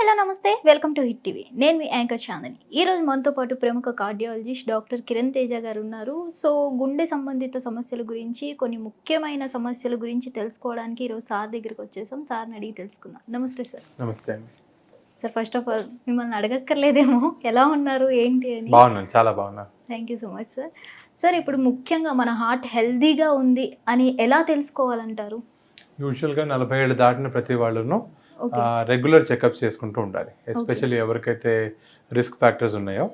Hello నమస్తే welcome to hit TV. నేను మీ anchor Chandni. ఈరోజు మనతో పాటు ప్రముఖ కార్డియాలజిస్ట్ డాక్టర్ కిరణ్ తేజ గారు ఉన్నారు. సో గుండె సంబంధిత సమస్యల గురించి కొన్ని ముఖ్యమైన సమస్యల గురించి తెలుసుకోవడానికి ఈరోజు సార్ దగ్గరికి వచ్చేసాం. సార్ని అడిగి తెలుసుకుందాం. నమస్తే సార్. నమస్తే అండి. సార్ ఫస్ట్ ఆఫ్ ఆల్ మిమ్మల్ని అడగక్కర్లేదేమో ఎలా ఉన్నారు ఏంటి అని. బాగున్నాను, చాలా బాగున్నాను. Thank you so much sir. Sir ఇప్పుడు ముఖ్యంగా మన హార్ట్ హెల్దీగా ఉంది అని ఎలా తెలుసుకోవాలంటారు? యూజువల్గా 40 ఏళ్ళు దాటిన ప్రతి వాళ్ళను రెగ్యులర్ చెకప్స్ చేసుకుంటూ ఉండాలి. ఎస్పెషల్లీ ఎవరికైతే రిస్క్ ఫ్యాక్టర్స్ ఉన్నాయో,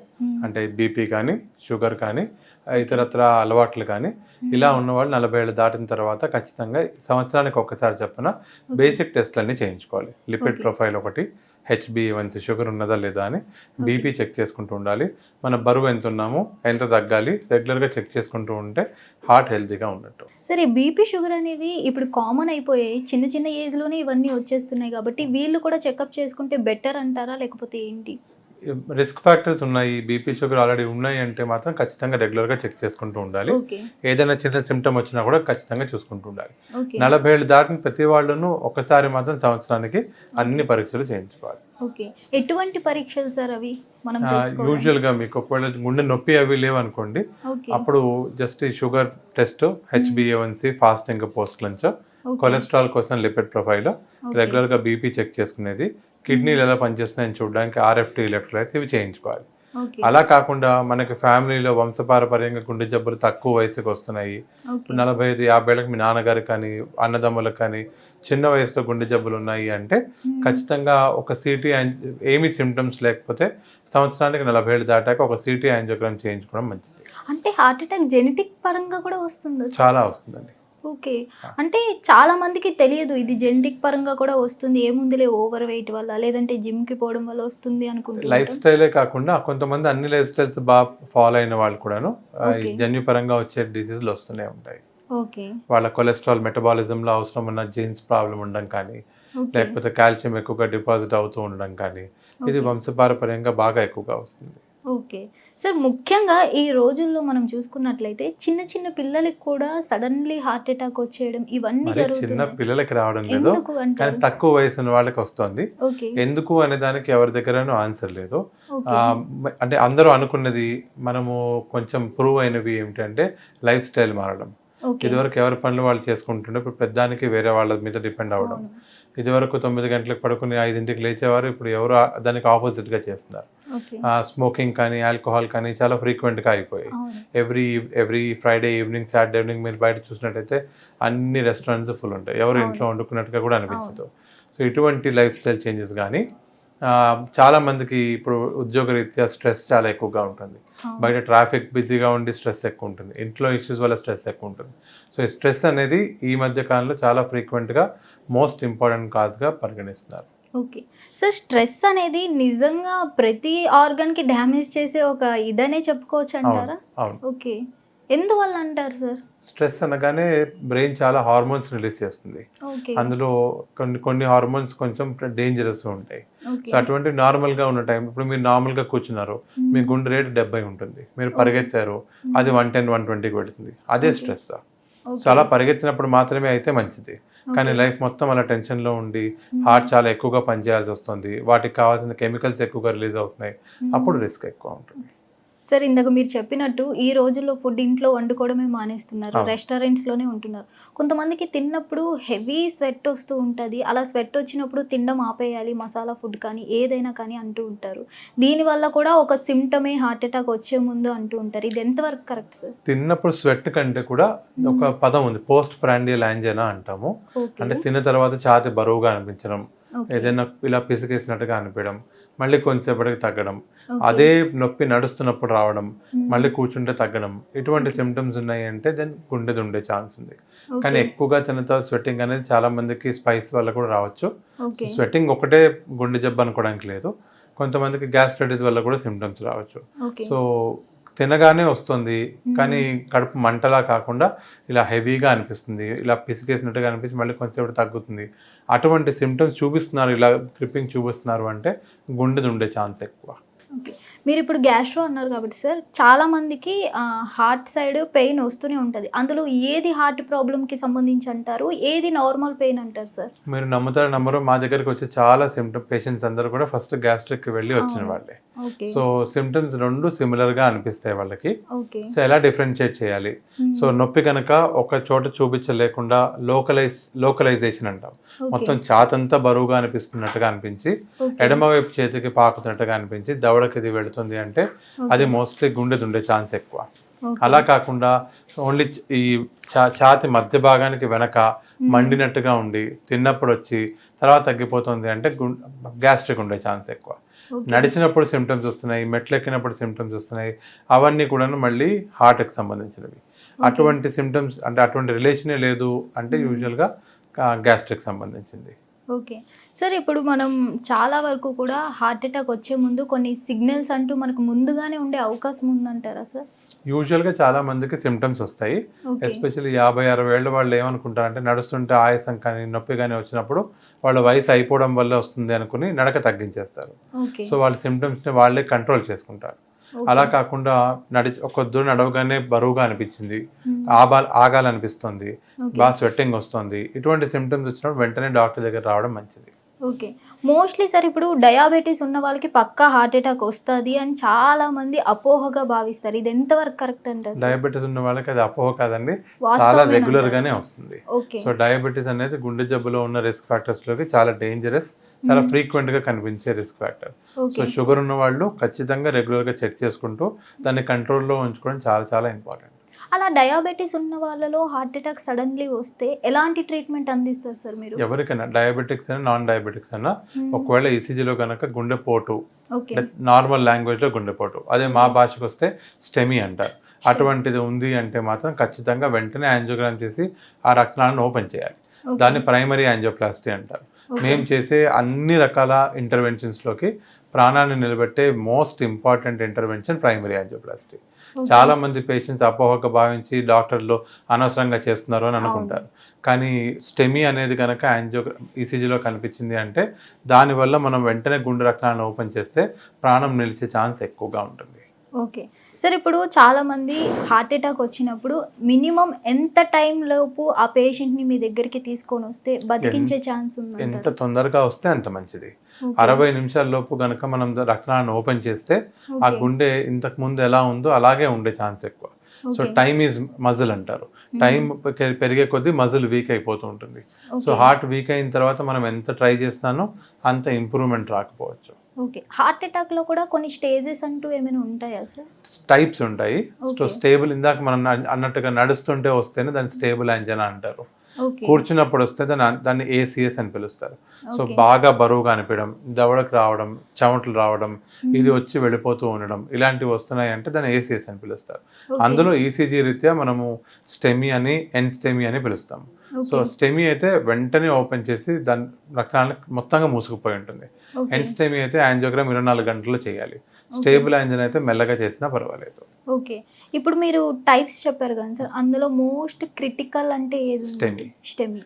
అంటే బీపీ కానీ, షుగర్ కానీ, ఇతరత్ర అలవాట్లు కానీ, ఇలా ఉన్నవాళ్ళు 40 ఏళ్ళు దాటిన తర్వాత ఖచ్చితంగా సంవత్సరానికి ఒక్కసారి చెప్పిన బేసిక్ టెస్ట్లన్నీ చేయించుకోవాలి. లిపిడ్ ప్రొఫైల్ ఒకటి, HbA1c షుగర్ ఉన్నదా లేదా అని, బీపీ చెక్ చేసుకుంటూ ఉండాలి. మన బరువు ఎంత ఉన్నామో, ఎంత తగ్గాలి, రెగ్యులర్గా చెక్ చేసుకుంటూ ఉంటే హార్ట్ హెల్తీగా ఉన్నట్టు. సరే, బీపీ షుగర్ అనేవి ఇప్పుడు కామన్ అయిపోయాయి, చిన్న చిన్న ఏజ్లోనే ఇవన్నీ వచ్చేస్తున్నాయి కాబట్టి వీళ్ళు కూడా చెకప్ చేసుకుంటే బెటర్ అంటారా లేకపోతే ఏంటి? రిస్క్ ఫ్యాక్టర్స్ ఉన్నాయి, బీపీ షుగర్ ఆల్రెడీ ఉన్నాయి అంటే మాత్రం ఖచ్చితంగా రెగ్యులర్గా చెక్ చేసుకుంటూ ఉండాలి. ఏదైనా చిన్న సిమ్టమ్ వచ్చినా కూడా ఖచ్చితంగా చూసుకుంటూ ఉండాలి. 40 ఏళ్ళు దాటిన ప్రతి వాళ్ళను ఒకసారి మాత్రం సంవత్సరానికి అన్ని పరీక్షలు చేయించుకోవాలి. ఓకే, ఎటువంటి పరీక్షలు సార్ అవి? మనం యూజువల్గా మీకు ఒకవేళ గుండె నొప్పి అవి లేవనుకోండి, అప్పుడు just sugar test, HbA1c, fasting, post lunch, cholesterol కోసం లిపిడ్ ప్రొఫైల్, రెగ్యులర్గా బీపీ చెక్ చేసుకునేది, కిడ్నీలు ఎలా పనిచేస్తున్నాయని చూడడానికి RFT ఎలక్ట్రోలైట్స్ ఇవి చేయించుకోవాలి. అలా కాకుండా మనకి ఫ్యామిలీలో వంశపారపర్యంగా గుండె జబ్బులు తక్కువ వయసుకి వస్తున్నాయి, 45-50 ఏళ్ళకి మీ నాన్నగారికి కానీ అన్నదమ్ములకు కానీ చిన్న వయసులో గుండె జబ్బులు ఉన్నాయి అంటే ఖచ్చితంగా ఒక సిటీ, ఏమీ సిమ్టమ్స్ లేకపోతే సంవత్సరానికి 40 ఏళ్ళు దాటాక ఒక సిటీ యాంజియోగ్రామ్ చేయించుకోవడం మంచిది. అంటే హార్ట్ అటాక్ జెనెటిక్ పరంగా కూడా వస్తుంది? చాలా వస్తుందండి. ఓకే, అంటే చాలా మందికి తెలియదు ఇది జెనెటిక్ పరంగా కూడా వస్తుంది, ఏముందిలే ఓవర్ వెయిట్ వల్ల లేదంటే జిమ్ కి పోవడం వల్ల వస్తుంది అనుకుంటున్నారు. లైఫ్ స్టైలే కాకుండా కొంతమంది అన్ని లైఫ్ స్టైల్స్ బాగా ఫాలో అయిన వాళ్ళు కూడాను జన్యు పరంగా వచ్చే డిసీజులు వస్తూనే ఉంటాయి. ఓకే, వాళ్ళ కొలెస్ట్రాల్ మెటబాలిజంలో అవసరం ఉన్న జీన్స్ ప్రాబ్లం ఉండడం కానీ, లేకపోతే కాల్షియం ఎక్కువగా డిపాజిట్ అవుతూ ఉండడం కానీ, ఇది వంశపారపర్యంగా బాగా ఎక్కువగా వస్తుంది. ఓకే సార్, ముఖ్యంగా ఈ రోజుల్లో మనం చూసుకున్నట్లయితే చిన్న చిన్న పిల్లలకి కూడా సడన్లీ హార్ట్ అటాక్ వచ్చేయడం ఇవన్నీ జరుగుతుంది. చిన్న పిల్లలకి రావడం లేదు, కానీ తక్కువ వయసు ఉన్న వాళ్ళకి వస్తుంది. ఎందుకు అనే దానికి ఎవరి దగ్గరనూ ఆన్సర్ లేదు. అంటే అందరూ అనుకున్నది, మనము కొంచెం ప్రూవ్ అయినవి ఏమిటంటే లైఫ్ స్టైల్ మారడం. ఇదివరకు ఎవరి పనులు వాళ్ళు చేసుకుంటుండే, ఇప్పుడు పెద్దానికి వేరే వాళ్ళ మీద డిపెండ్ అవ్వడం. ఇదివరకు 9 గంటలకు పడుకుని 5ంటికి లేచేవారు, ఇప్పుడు ఎవరు దానికి ఆపోజిట్గా చేస్తున్నారు. స్మోకింగ్ కానీ, ఆల్కహాల్ కానీ చాలా ఫ్రీక్వెంట్గా అయిపోయాయి. Every Friday evening, Saturday evening మీరు బయట చూసినట్టయితే అన్ని రెస్టారెంట్స్ ఫుల్ ఉంటాయి, ఎవరు ఇంట్లో వండుకున్నట్టుగా కూడా అనిపించదు. సో ఇటువంటి లైఫ్ స్టైల్ చేంజెస్ కానీ, చాలా మందికి ఇప్పుడు ఉద్యోగరీత్యా స్ట్రెస్ చాలా ఎక్కువగా ఉంటుంది. బయట ట్రాఫిక్ బిజీగా ఉండి స్ట్రెస్ ఎక్కువ ఉంటుంది, ఇంట్లో ఇష్యూస్ వల్ల స్ట్రెస్ ఎక్కువ ఉంటుంది. సో ఈ స్ట్రెస్ అనేది ఈ మధ్య కాలంలో చాలా ఫ్రీక్వెంట్గా మోస్ట్ ఇంపార్టెంట్ కాజ్గా పరిగణిస్తున్నారు. ఓకే సార్, స్ట్రెస్ అనేది నిజంగా ప్రతి ఆర్గన్కి డ్యామేజ్ చేసే ఒక ఇదనే చెప్పుకోవచ్చు అంటారా? అవును. ఓకే, ఎందువల్ల అంటారు సార్? స్ట్రెస్ అనగానే బ్రెయిన్ చాలా హార్మోన్స్ రిలీజ్ చేస్తుంది. అందులో కొన్ని హార్మోన్స్ కొంచెం డేంజరస్ ఉంటాయి. సో అటువంటి నార్మల్గా ఉన్న టైం, ఇప్పుడు మీరు నార్మల్గా కూర్చున్నారు, మీ గుండె రేటు 70 ఉంటుంది, మీరు పరిగెత్తారు, అది 110, 120కి వెళుతుంది, అదే స్ట్రెస్. సో అలా పరిగెత్తినప్పుడు మాత్రమే అయితే మంచిది, కానీ లైఫ్ మొత్తం అలా టెన్షన్లో ఉండి హార్ట్ చాలా ఎక్కువగా పనిచేయాల్సి వస్తుంది, వాటికి కావాల్సిన కెమికల్స్ ఎక్కువగా రిలీజ్ అవుతున్నాయి, అప్పుడు రిస్క్ ఎక్కువ ఉంటుంది. సార్, ఇందాక మీరు చెప్పినట్టు ఈ రోజుల్లో ఫుడ్ ఇంట్లో వండుకోవడమే మానేస్తున్నారు, రెస్టారెంట్స్లోనే ఉంటున్నారు. కొంతమందికి తిన్నప్పుడు హెవీ స్వెట్ వస్తూ ఉంటుంది, అలా స్వెట్ వచ్చినప్పుడు తినడం ఆపేయాలి, మసాలా ఫుడ్ కానీ ఏదైనా కానీ అంటూ ఉంటారు. దీనివల్ల కూడా ఒక సిమ్టమే హార్ట్ అటాక్ వచ్చే ముందు అంటూ ఉంటారు. ఇది ఎంతవరకు కరెక్ట్ సార్? తిన్నప్పుడు స్వెట్ కంటే కూడా ఒక పదం ఉంది, పోస్ట్ ప్రాండియల్ యాంజినా అంటాము. అంటే తిన్న తర్వాత ఛాతి బరువుగా అనిపించడం, ఏదైనా ఇలా పిసికేసినట్టుగా అనిపించడం, మళ్ళీ కొంచెంసేపటికి తగ్గడం, అదే నొప్పి నడుస్తున్నప్పుడు రావడం, మళ్ళీ కూర్చుంటే తగ్గడం, ఇటువంటి సిమ్టమ్స్ ఉన్నాయి అంటే దెన్ గుండెది ఉండే ఛాన్స్ ఉంది. కానీ ఎక్కువగా తినతో స్వెట్టింగ్ అనేది చాలా మందికి స్పైస్ వల్ల కూడా రావచ్చు. స్వెట్టింగ్ ఒకటే గుండె జబ్బు అనుకోవడానికి లేదు, కొంతమందికి గ్యాస్ట్రైటిస్ వల్ల కూడా సిమ్టమ్స్ రావచ్చు. సో తినగానే వస్తుంది, కానీ కడుపు మంటలా కాకుండా ఇలా హెవీగా అనిపిస్తుంది, ఇలా పిసికేసినట్టుగా అనిపించి మళ్ళీ కొంచెం తగ్గుతుంది, అటువంటి సిమ్టమ్స్ చూపిస్తున్నారు, ఇలా క్రిప్పింగ్ చూపిస్తున్నారు అంటే గుండెది ఉండే ఛాన్స్ ఎక్కువ. మీరు ఇప్పుడు గ్యాస్ట్రో అన్నారు కాబట్టి సార్, చాలా మందికి హార్ట్ సైడ్ పెయిన్ వస్తూనే ఉంటది. అందులో ఏది హార్ట్ ప్రాబ్లమ్‌కి సంబంధించి అంటారు? ఏది నార్మల్ పెయిన్ అంటారు సార్? మీరు నమ్ముతారో నమ్మరో మా దగ్గరికి వచ్చే చాలా పేషెంట్స్ అందరూ కూడా ఫస్ట్ గ్యాస్ట్రిక్‌కి వెళ్ళి వచ్చిన అవును. వాళ్ళే. ఓకే. సో సింప్టమ్స్ 2 సిమిలర్‌గా అనిపిస్తాయి వాళ్ళకి. ఓకే. సో ఎలా డిఫరెన్షియేట్ చేయాలి? సో హ్మ్. నొప్పి గనక ఒక చోట చూపించలేకుండా లోకలైజేషన్ అంటాం. ఓకే. మొత్తం ఛాతంతా బరువుగా అనిపిస్తున్నట్టుగా అనిపించి, ఓకే. ఎడమవైపు చేతికి పాకుతున్నట్టుగా అనిపించి, దవడకి ఇది వెళుతుంది అంటే అది ఓకే. మోస్ట్‌లీ గుండెది ఉండే ఛాన్స్ ఎక్కువ. ఓకే. అలా కాకుండా ఓన్లీ ఈ ఛాతీ మధ్య భాగానికి వెనక మండినట్టుగా ఉండి తిన్నప్పుడు వచ్చి తర్వాత తగ్గిపోతుంది అంటే గ్యాస్ట్రిక్ ఉండే ఛాన్స్ ఎక్కువ. ఓకే. నడిచినప్పుడు సిమ్టమ్స్ వస్తున్నాయి, మెట్లు ఎక్కినప్పుడు సిమ్టమ్స్ వస్తున్నాయి, అవన్నీ కూడాను మళ్ళీ హార్ట్కి సంబంధించినవి. అటువంటి సిమ్టమ్స్ అంటే అటువంటి రిలేషనే లేదు అంటే యూజువల్గా గ్యాస్ట్రిక్ సంబంధించింది. ఓకే. సార్ ఇప్పుడు మనం చాలా వరకు కూడా హార్ట్ అటాక్ వచ్చే ముందు కొన్ని సిగ్నల్స్ అంటూ మనకు ముందుగానే ఉండే అవకాశం ఉందంటారా సార్? యూజువల్గా చాలా మందికి సిమ్టమ్స్ వస్తాయి. ఓకే. ఎస్పెషల్లీ 50-60 ఏళ్ళ వాళ్ళు ఏమనుకుంటారంటే నడుస్తుంటే ఆయాసం కానీ నొప్పి కానీ వచ్చినప్పుడు వాళ్ళ వయసు అయిపోవడం వల్ల వస్తుంది అనుకుని నడక తగ్గించేస్తారు. ఓకే. సో వాళ్ళ సిమ్టమ్స్ని వాళ్ళే కంట్రోల్ చేసుకుంటారు. అలా కాకుండా ఒక దూరం నడవగానే బరువుగా అనిపించింది, ఆగాలనిపిస్తుంది, ఓకే. బాగా స్వెట్టింగ్ వస్తుంది, ఇటువంటి సిమ్టమ్స్ వచ్చినప్పుడు వెంటనే డాక్టర్ దగ్గర రావడం మంచిది. ఓకే. మోస్ట్‌లీ సార్ ఇప్పుడు డయాబెటిస్ ఉన్న వాళ్ళకి పక్కా హార్ట్ అటాక్ వస్తది అని చాలా మంది అపోహగా భావిస్తారు. ఇది ఎంతవరకు కరెక్ట్ అంటారు సార్? డయాబెటీస్ ఉన్న వాళ్ళకి అది అపోహ కాదండి, చాలా వాస్తవమేనంటారా? రెగ్యులర్ గానే వస్తుంది. ఓకే. సో డయాబెటీస్ అనేది గుండె జబ్బులో ఉన్న రిస్క్ ఫ్యాక్టర్స్ లోకి చాలా డేంజరస్, చాలా ఫ్రీక్వెంట్ గా కనిపించే risk factor. So okay. Sugar ఉన్న వాళ్ళు ఖచ్చితంగా రెగ్యులర్ గా చెక్ చేసుకుంటూ దాన్ని కంట్రోల్లో ఉంచుకోవడం చాలా చాలా ఇంపార్టెంట్. అలా డయాబెటిస్ ఉన్న వాళ్ళలో హార్ట్ అటాక్ సడన్‌లీ వస్తే ఎలాంటి ట్రీట్మెంట్ అందిస్తారు సార్ మీరు? ఎవరికైనా డయాబెటిక్స్ అయినా నాన్ డయాబెటిక్స్ అయినా ఒకవేళ ఈసీజీలో కనుక గుండెపోటు, ఓకే. నార్మల్ లాంగ్వేజ్లో గుండెపోటు, అదే మా భాషకు వస్తే స్టెమీ అంటారు, అటువంటిది ఉంది అంటే మాత్రం ఖచ్చితంగా వెంటనే యాంజియోగ్రామ్ చేసి ఆ రక్తనాళాన్ని ఓపెన్ చేయాలి. దాన్ని ప్రైమరీ యాంజియోప్లాస్టీ అంటారు. మేము చేసే అన్ని రకాల ఇంటర్వెన్షన్స్లోకి ప్రాణాన్ని నిలబెట్టే most important intervention primary angioplasty. చాలా మంది పేషెంట్స్ అపోహగా భావించి డాక్టర్లు అనవసరంగా చేస్తున్నారు అని అనుకుంటారు. కానీ స్టెమీ అనేది కనుక ఈసీజీలో కనిపించింది అంటే దానివల్ల మనం వెంటనే గుండె రక్తాలను ఓపెన్ చేస్తే ప్రాణం నిలిచే ఛాన్స్ ఎక్కువగా ఉంటుంది. ఓకే. సార్ ఇప్పుడు చాలామంది హార్ట్ అటాక్ వచ్చినప్పుడు మినిమం ఎంత టైం లోపు ఆ పేషెంట్‌ని మీ దగ్గరికి తీసుకొని వస్తే బతికించే ఛాన్స్ ఉందంటారు? ఎంత తొందరగా వస్తే అంత మంచిది. 60 నిమిషాల లోపు కనుక మనం రక్తనాళాన్ని ఓపెన్ చేస్తే ఆ గుండె ఇంతకు ముందు ఎలా ఉందో అలాగే ఉండే ఛాన్స్ ఎక్కువ. సో టైమ్ ఈజ్ మజిల్ అంటారు. టైం పెరిగే కొద్దీ మజిల్ వీక్ అయిపోతూ ఉంటుంది. సో హార్ట్ వీక్ అయిన తర్వాత మనం ఎంత ట్రై చేస్తున్నానో అంత ఇంప్రూవ్మెంట్ రాకపోవచ్చు. ఓకే. హార్ట్ అటాక్‌లో కూడా కొన్ని స్టేజెస్ అంటూ ఏమైనా ఉంటాయా సార్? టైప్స్ ఉంటాయి. సో స్టేబుల్, ఇందాక మనం అన్నట్టుగా నడుస్తుంటే వస్తేనే దాన్ని స్టేబుల్ యాంజినా అంటారు. కూర్చున్నప్పుడు వస్తే దాన్ని ఏసీఎస్ అని పిలుస్తారు. సో బాగా బరువుగా అనిపించడం, దవడకు రావడం, చెమటలు రావడం, ఇది వచ్చి వెళ్ళిపోతూ ఉండడం, ఇలాంటివి వస్తున్నాయి అంటే దాన్ని ఏసీఎస్ అని పిలుస్తారు. అందులో ఈసీజీ రీత్యా మనము స్టెమీ అని, ఎన్స్టెమీ అని పిలుస్తాము. సో స్టెమీ అయితే వెంటనే ఓపెన్ చేసి దాని రక్తాన్ని మొత్తంగా మూసుకుపోయి ఉంటుంది. ఎన్స్టెమీ అయితే యాంజియోగ్రామ్ 24 గంటల్లో చేయాలి. స్టేబుల్ యాంజినా అయితే మెల్లగా చేసినా పర్వాలేదు. ఓకే. ఇప్పుడు మీరు టైప్స్ చెప్పారు కదా సార్, అందులో మోస్ట్ క్రిటికల్ అంటే ఏది? స్టెమీ. స్టెమీ.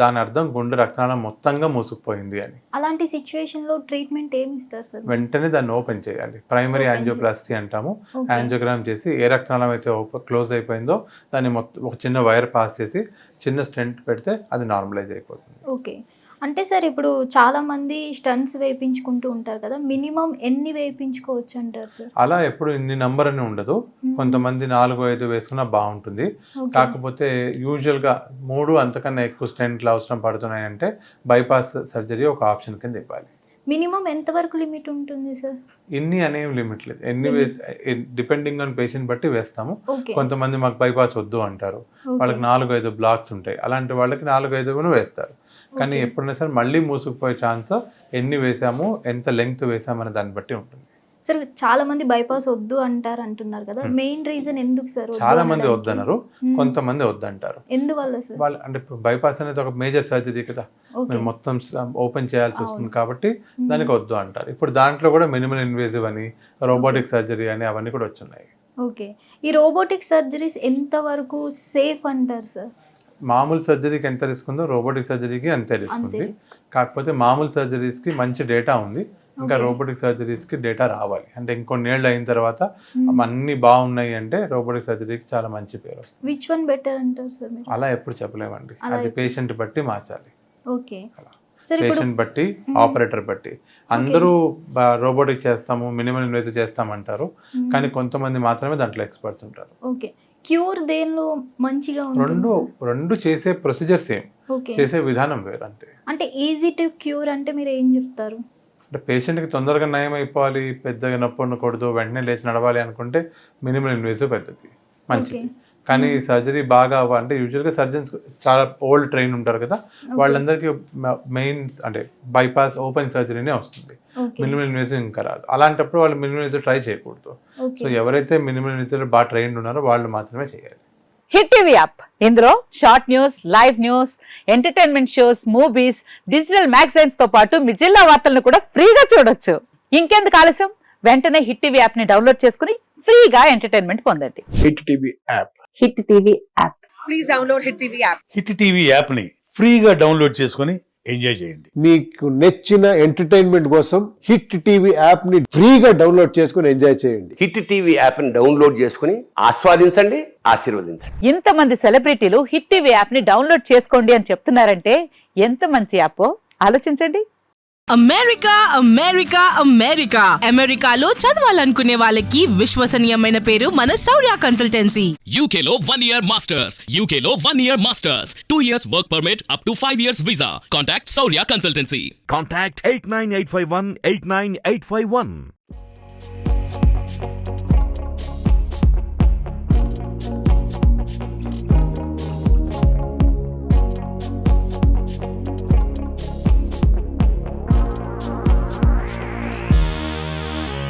దాని అర్థం గుండె రక్తనాళం మొత్తంగా మూసుకుపోయింది అని. అలాంటి సిచ్యువేషన్‌లో ట్రీట్మెంట్ ఏమి ఇస్తారు సార్? వెంటనే దాన్ని ఓపెన్ చేయాలి. ప్రైమరీ యాంజియోప్లాస్టీ అంటాము. యాంజియోగ్రామ్ చేసి ఏ రక్తనాళం అయితే క్లోజ్ అయిపోయిందో దాన్ని మొత్తం ఒక చిన్న వైర్ పాస్ చేసి చిన్న స్టెంట్ పెడితే అది నార్మలైజ్ అయిపోతుంది. ఓకే. అంటే సార్ ఇప్పుడు చాలా మంది స్టంట్స్ వేయించుకుంటూ ఉంటారు కదా, మినిమం ఎన్ని వేయించుకోవచ్చు అంటారు సార్? అలా ఎప్పుడు ఇన్ని నంబర్ అని ఉండదు. కొంతమంది 4-5 వేసుకున్నా బాగుంటుంది. కాకపోతే యూజువల్గా 3 అంతకన్నా ఎక్కువ స్టెంట్లు అవసరం పడుతున్నాయంటే బైపాస్ సర్జరీ ఒక ఆప్షన్ కింద ఇవ్వాలి. మినిమం ఎంత వరకు లిమిట్ ఉంటుంది సార్? ఇన్ని అనేం లిమిట్ లేదు. ఎన్ని డిపెండింగ్ ఆన్ పేషెంట్ బట్టి వేస్తాము. కొంతమంది మాకు బైపాస్ వద్దు అంటారు, వాళ్ళకి 4-5 బ్లాక్స్ ఉంటాయి, అలాంటి వాళ్ళకి 4-5 వేస్తారు. కానీ ఎప్పుడైనా సరే మళ్ళీ మూసుకుపోయే ఛాన్స్ ఎన్ని వేసాము, ఎంత లెంగ్త్ వేసామనే దాన్ని బట్టి ఉంటుంది. సార్ చాలా మంది బైపాస్ వద్దు అంటారు అంటున్నారు కదా, మెయిన్ రీజన్ ఎందుకు సార్? చాలా మంది వద్దన్నారు, కొంతమంది వద్దంటారు. ఎందువల్ల సార్? వాళ్ళు అంటే బైపాస్ అనేది ఒక మేజర్ సర్జరీ కదా, మేము మొత్తం ఓపెన్ చేయాల్సి వస్తుంది కాబట్టి దానికి వద్దు అంటారు. ఇప్పుడు దాంట్లో కూడా మినిమల్ ఇన్వేజివ్ అని, రోబోటిక్ సర్జరీ అని అవన్నీ కూడా వచ్చున్నాయి. ఓకే. ఈ రోబోటిక్ సర్జరీస్ ఎంత వరకు సేఫ్ అంటారు సార్? మామూలు సర్జరీకి ఎంత రిస్క్ ఉందో రోబోటిక్ సర్జరీకి అంతే రిస్క్ ఉంది. కాకపోతే మామూలు సర్జరీస్కి మంచి డేటా ఉంది, ఇంకా రోబోటిక్ సర్జరీస్కి డేటా రావాలి. అంటే ఇంకొన్నేళ్ళు అయిన తర్వాత అన్నీ బాగున్నాయి అంటే రోబోటిక్ సర్జరీకి చాలా మంచి పేరు వస్తుంది. విచ్ వన్ బెటర్ అంటారు సార్ మీరు? అలా ఎప్పుడు చెప్పలేమండి, అది పేషెంట్ బట్టి మార్చాలి. ఓకే, పేషెంట్ బట్టి, ఆపరేటర్ బట్టి. అందరూ రోబోటిక్ చేస్తాము, మినిమల్ ఇన్వేజివ్ చేస్తామంటారు, కానీ కొంతమంది మాత్రమే దాంట్లో ఎక్స్పర్ట్స్ ఉంటారు. ఓకే, క్యూర్ దేనిలో మంచిగా ఉంటుంది? రెండు చేసే ప్రొసీజర్ సేమ్, చేసే విధానం వేరు అంతే. అంటే ఈజీ టు క్యూర్ అంటే మీరు ఏం చెప్తారు? అంటే పేషెంట్కి తొందరగా నయం అయిపోవాలి, పెద్దగా నొప్పి ఉండకూడదు, వెంటనే లేచి నడవాలి అనుకుంటే మినిమల్ ఇన్వేజివ్ పెద్దది మంచిది. కానీ సర్జరీ బాగా అంటే యూజువల్గా సర్జన్స్ చాలా ఓల్డ్ ట్రైన్ ఉంటారు కదా, వాళ్ళందరికీ మెయిన్ అంటే బైపాస్ ఓపెన్ సర్జరీనే వస్తుంది, మినిమల్ ఇన్వేజివ్ ఇంకా రాదు. అలాంటప్పుడు వాళ్ళు మినిమల్ ఇన్వేజివ్ ట్రై చేయకూడదు. సో ఎవరైతే మినిమల్ ఇన్వేజివ్ బాగా ట్రైన్డ్ ఉన్నారో వాళ్ళు మాత్రమే చేయాలి. హిట్ టీవీ యాప్, ఇందులో short news, live news, entertainment shows, movies, digital magazines తో పాటు మీ జిల్లా వార్తలను కూడా ఫ్రీగా చూడొచ్చు. ఇంకెందుకు ఆలస్యం, వెంటనే హిట్ టీవీ యాప్ ని డౌన్లోడ్ చేసుకుని ఫ్రీగా ఎంటర్టైన్మెంట్ పొందండి. Hit TV app. Hit TV app. Please download hit TV app. Hit TV app ని ఫ్రీగా డౌన్లోడ్ చేసుకుని ఎంజాయ్ చేయండి. మీకు నచ్చిన ఎంటర్టైన్మెంట్ కోసం హిట్ టీవీ యాప్ ని ఫ్రీగా డౌన్లోడ్ చేసుకుని ఎంజాయ్ చేయండి. హిట్ టీవీ యాప్ ని డౌన్లోడ్ చేసుకుని ఆస్వాదించండి, ఆశీర్వదించండి. ఇంతమంది సెలబ్రిటీలు హిట్ టీవీ యాప్ ని డౌన్లోడ్ చేసుకోండి అని చెప్తున్నారంటే ఎంత మంచి యాప్ ఆలోచించండి. అమెరికా అమెరికా అమెరికా అమెరికాలో చదవాలనుకునే వాళ్ళకి విశ్వసనీయమైన పేరు మన శౌర్య కన్సల్టెన్సీ. UK లో 1 year masters, UK లో 1 year masters, 2 years work permit up to 5 years visa. Contact Saurya Consultancy. Contact 89851 89851.